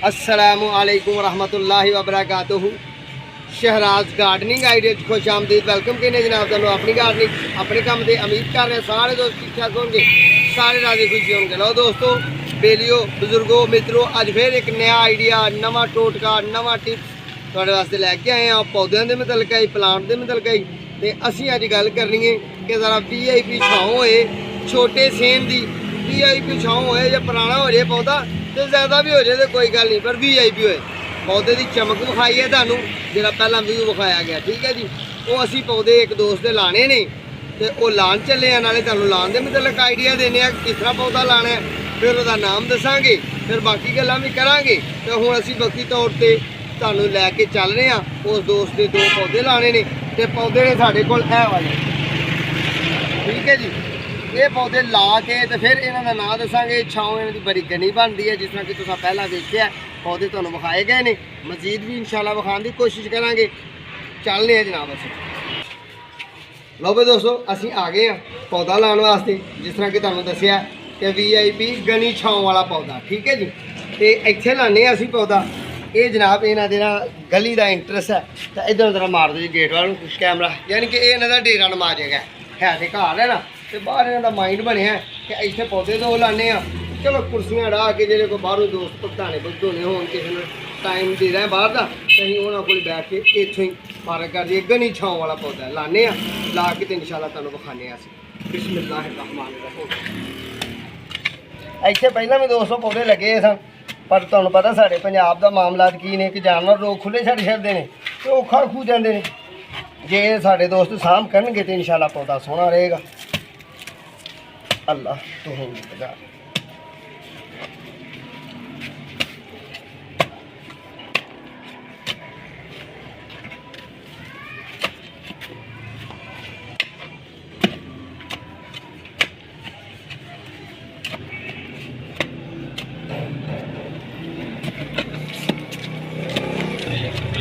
अस्सलामु अलैकुम रहमतुल्लाहि व बरकातुहू। शहराज गार्डनिंग आइडिया खुश आमदीद वेलकम कहने जनाब तुम अपनी गार्डनिंग अपने काम से उम्मीद कर रहे हैं सारे दोस्त ठीक ठाक होंगे, सारे राजी खुशी होंगे। लो दोस्तों, बेलियो बुजुर्गों मित्रों, अज फिर एक नया आइडिया नवा टोटका नवा टिप्स थोड़े वास्ते लैके आए हैं। पौधों के मुतलक ही प्लांट के मुतलक ही तो असी अज गल करनी है कि ज़रा VIP छाँव होए छोटे सेम की VIP छाँव होए या पुराना हो जाए पौधा तो ज़्यादा भी हो जाए तो कोई गल नहीं, पर VIP होए पौधे की चमक विखाई है थानू जो पहला व्यू विखाया गया। ठीक है जी, वो असी पौधे एक दोस्त के लाने ने तो वो लान चले हैं, नाले तुहानू लान के मतलब आइडिया देने किस तरह पौधा लाना है, फिर उसका नाम दसांगे, फिर बाकी गल्लां भी करांगे। तो हुण असी वक्ती तौर पर तुहानू लैके चल रहे हैं। उस दोस्त के 2 पौधे लाने ने तो पौधे ने साढ़े कोल है वाले। ठीक है जी, ये पौधे ला के तो फिर इन्हों का नाम दसांगे। छाँव इन्हों की बड़ी घनी बनती है जिस तरह कि तुसीं पहला देखिया पौधे तुहानू विखाए गए ने, मजीद भी इंशाल्लाह विखाने की कोशिश करांगे। चलने हैं जनाब असीं। लो भाई दोस्तों, असीं आ गए हैं पौधा लाने वास्ते जिस तरह कि तुहानू दसिया कि VIP घनी छाँव वाला पौधा। ठीक है जी, तो इत्थे लाने असीं पौधा। ये जनाब इन्हों के ना गली का इंटरेस्ट है तो इधर उधर मार दो जी गेट वालों कुछ कैमरा, यानी कि ये इन्हों का डेरा नमा जगह है तो घर है ना, तो बाहर इन्हों का माइंड बनया कि इतने पौधे 2 लाने चलो कुर्सियां डाह के जो कोई बाहरों दोस्त भुगताने भुगतोने हो किसी ने टाइम दे रहे हैं बाहर का तो अं उन्होंने को बैठ के इतों ही पार्क कर दिए। घनी छाँव वाला पौधा लाने ला के तो इंशाल्लाह तुहानू विखाने बिस्मिल्लाहिर्रहमानिर्रहीम। इतने पहले भी 200 पौधे लगे सन, पर तुहानू पता साढ़े पंजाब का मामला की ने कि जानवर लोग खुले छड़ छड़ते हैं तो औखा खू जाते हैं। जे साढ़े दोस्त साम करनगे तो इंशाल्लाह पौधा सोहना रहेगा। अल्लाह तो होगा।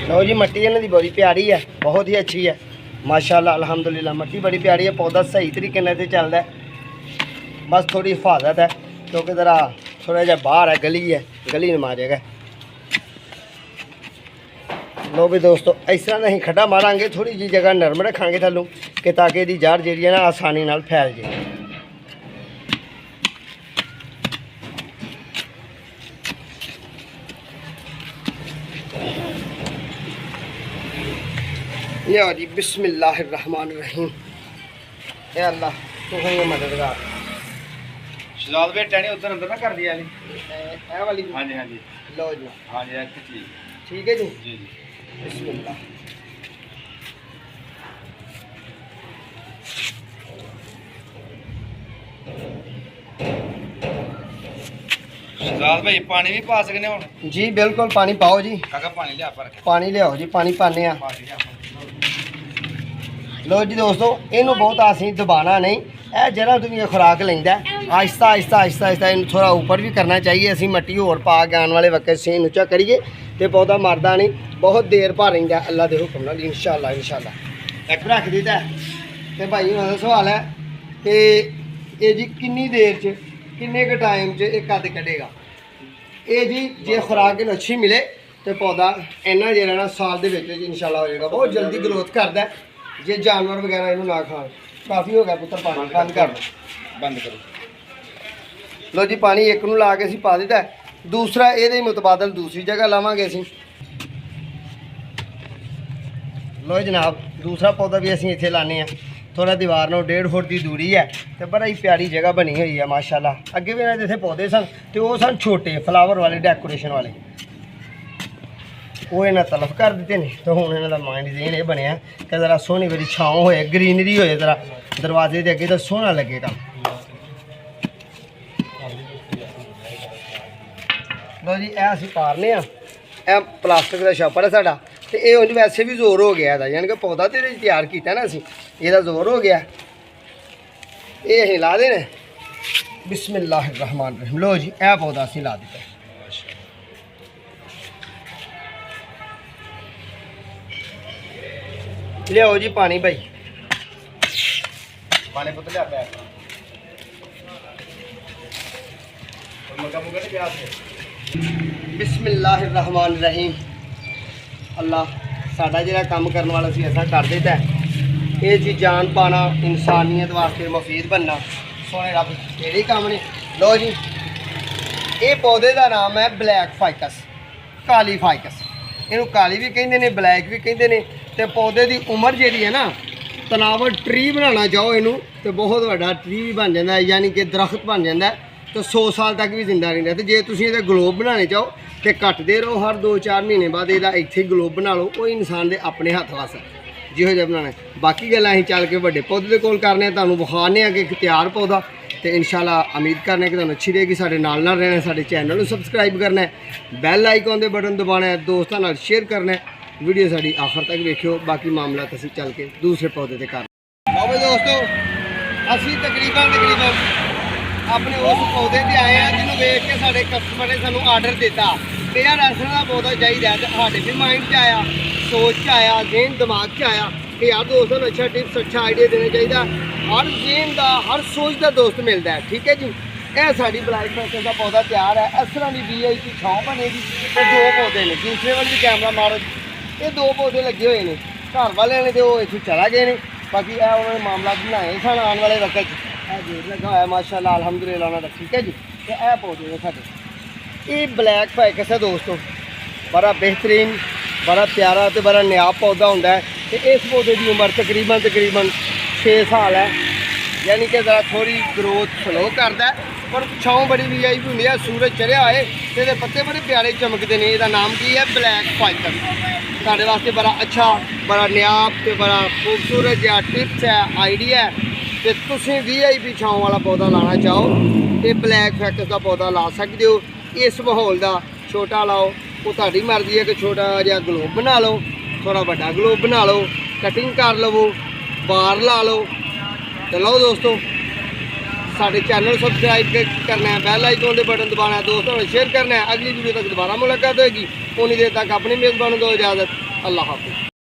लो जी, मट्टी इन्हों की बड़ी प्यारी है, बहुत ही अच्छी है माशाल्लाह अल्हम्दुलिल्लाह। मट्टी बड़ी प्यारी है, पौधा सही तरीके से चलता है, बस थोड़ी हिफाजत है क्योंकि ज़रा थोड़ा जहा बाहर है, गली है, गली में मारेगा। लो भी दोस्तों, इस तरह नहीं खड्डा मारांगे, थोड़ी जी जगह नरम रखांगे थल्लों कि ताकि यदी जड़ जी है ना आसानी नाल फैल जाए। लिया जी बिस्मिल्लाहिर्रहमानिर्रहीम। या अल्लाह तू ही मददगार। शहजाद भाई टहनी उधर अंदर ना कर दिया ए वाली। हाँ जी हाँ जी। लो जी हाँ जी ठीक। ठीक है जी जी जी बिस्मिल्लाह। शहजाद भाई पानी भी पा सकने हुण? जी बिल्कुल पानी पाओ जी। काका पानी लिया पर पानी लियाओ जी, पानी पाने आ। लो जी दोस्तों, इनू बहुत असीं दबाना नहीं, यह जरा तुम खुराक लेंदा आहिस्ता आहिस्ता आहिस्ता आहिस्ता इन थोड़ा ऊपर भी करना चाहिए। असीं मट्टी होर पा के आने वाले वक्त सीन उच्चा करिए तो पौधा मरदा नहीं, बहुत देर भा रहिंदा अल्लाह के हुक्म नाल इंशाल्लाह इंशाल्लाह। एक रख दिता तो भाई उन्होंने सवाल है कि ये जी किन्नी देर च किन्ने के टाइम च एक कद कढ़ेगा। ये जी जे खुराक इन अच्छी मिले तो पौधा इन्ना जो ना साल के इंशाल्लाह हो जाएगा, बहुत जल्दी ग्रोथ करता है जे जानवर वगैरह इनू ना खान। काफ़ी हो गया पुत्र पानी बंद कर बंद करो। लो जी, पानी एक नू ला के असीं पा दिता है, दूसरा ये मुतबादल दूसरी जगह लावांगे असीं। लो जनाब, दूसरा पौधा भी असीं इत्थे लाने हैं, थोड़ा दीवार नाल 1.5 फुट की दूरी है तो बड़ा ही प्यारी जगह बनी हुई है माशाल्लाह। अगे भी इन्होंने इत्थे पौधे सन तो वो सन छोटे फ्लावर वाले डेकोरेशन वाले, वो इन्हें तलफ कर दिते ने। तो हुण इन्हां दा माइंड जेन ये बनया कि ज़रा सोहनी बड़ी छाँव होए, ग्रीनरी होए, ज़रा दरवाजे के अगे तो सोहना लगेगा। लो जी, यह असीं पारने आ, प्लास्टिक का छापर है साडा तो ये उंज वैसे भी जोर हो गया था, यानी कि पौधा तो ये तैयार किया ना असीं, ਇਹਦਾ जोर हो गया। ये असीं ला देने बिस्मिल्लाहिर्रहमानिर्रहीम। लो जी, यह पौधा असीं ला दिता। लियाओ जी पानी भाई, पानी पुत लिया पैक। मुर्गा मुर्गा नहीं प्याज बिस्मिल्लाहिर्रहमानिर्रहीम। अल्लाह साडा जिहड़ा काम करने वाला सी ऐसा कर देता है। ये जी जान पाना इंसानियत वास्ते मुफीद बनना सोने रब तेरे काम ने। लो जी ये पौधे का नाम है ब्लैक फाइकस, काली फाइकस। इनू काली भी कहते हैं, ब्लैक भी कहते हैं। तो पौधे की उम्र जी है ना, तनावर ट्री बनाना चाहो इनू तो बहुत बड़ा ट्री भी बन जाता है, यानी कि दरख्त बन जाता है। तो 100 साल तक भी जिंदा रहता। तो जे तुम ये ग्लोब बनाने चाहो तो कटते रहो, हर 2-4 महीने बाद ये इत्थे ग्लोब बना लो। वो इंसान के अपने हथ वास है जिहो जिहा बनाना। बाकी गल्लां असीं चल के वड्डे पौधे दे कोल करने, तुहानूं विखाने कि एक तैयार पौधा। तो इंशाल्लाह उम्मीद करने कि तुहानूं अच्छी रहेगी। साडे नाल रहना, साडे चैनल नूं सबसक्राइब करना है, बैल आइकॉन दे बटन दबाना है, दोस्तां नाल शेयर करना है। वीडियो साडी आखिर तक देखियो। बाकी मामला असीं चल के दूसरे पौधे ते कर। बाबे दोस्तों असीं तकरीबन अपने उस पौधे ते आए हैं जिन्होंने वेख के साडे कस्टमर ने सानूं आर्डर दिता कि यार इस तरह का पौधा चाहिए। तो साडे भी माइंड च आया, सोच च आया, जेन दिमाग च आया कि यार दोस्तों अच्छा टिप्स, अच्छा आइडिया देना चाहिए। हर जेन का, हर सोच का दोस्त मिलता है। ठीक है जी। यह साड़ी ब्लैक फाइकस का पौधा तैयार है। इस तरह की VIP छां बनेगी। तो 2 पौधे ने, दूसरे वाले भी कैमरा मारो। ये 2 पौधे लगे हुए हैं। घर वाले ने तो इतों चला गए हैं। बाकी यह उन्होंने मामला बनाए सन आने वाले वक्त गेट लगा हुआ माशाअल्लाह अलहमदुलिल्लाह उन्होंने। ठीक है जी। तो यह पौधे ने साढ़े ये ब्लैक फाइकस है दोस्तों, बड़ा बेहतरीन, बड़ा प्यारा तो बड़ा नायाब पौधा होंदा है। तो इस पौधे की उम्र तकरीबन 6 साल है, यानी कि ज़रा थोड़ी ग्रोथ स्लो करता है। पर छाँव बड़ी VIP होंदी है, सूरज चढ़िया होए तो ये पत्ते बड़े प्यारे चमकते हैं। इसका नाम की है ब्लैक फाइकस। साढ़े वास्ते बड़ा अच्छा, बड़ा नायाब तो बड़ा खूबसूरत जहा टिप्स है, आइडिया है। तो तुसीं VIP छाँव वाला पौधा लाना चाहो तो ब्लैक फाइकस का पौधा ला सकते हो। इस माहौल का छोटा लाओ, वो तुहाडी मर्जी है कि छोटा जिहा ग्लोब बना लो, थोड़ा बड़ा ग्लोब बना लो, कटिंग कर लवो, बार ला लो। तो लो दोस्तों साढ़े चैनल सबसक्राइब करना है, बैल आइकॉन के बटन दबाना है, दोस्तों ने शेयर करना है। अगली वीडियो तक दोबारा मुलाकात होगी। उन्नी देर तक अपनी मेज़बान दो इजाज़त। अल्लाह हाफ़िज़।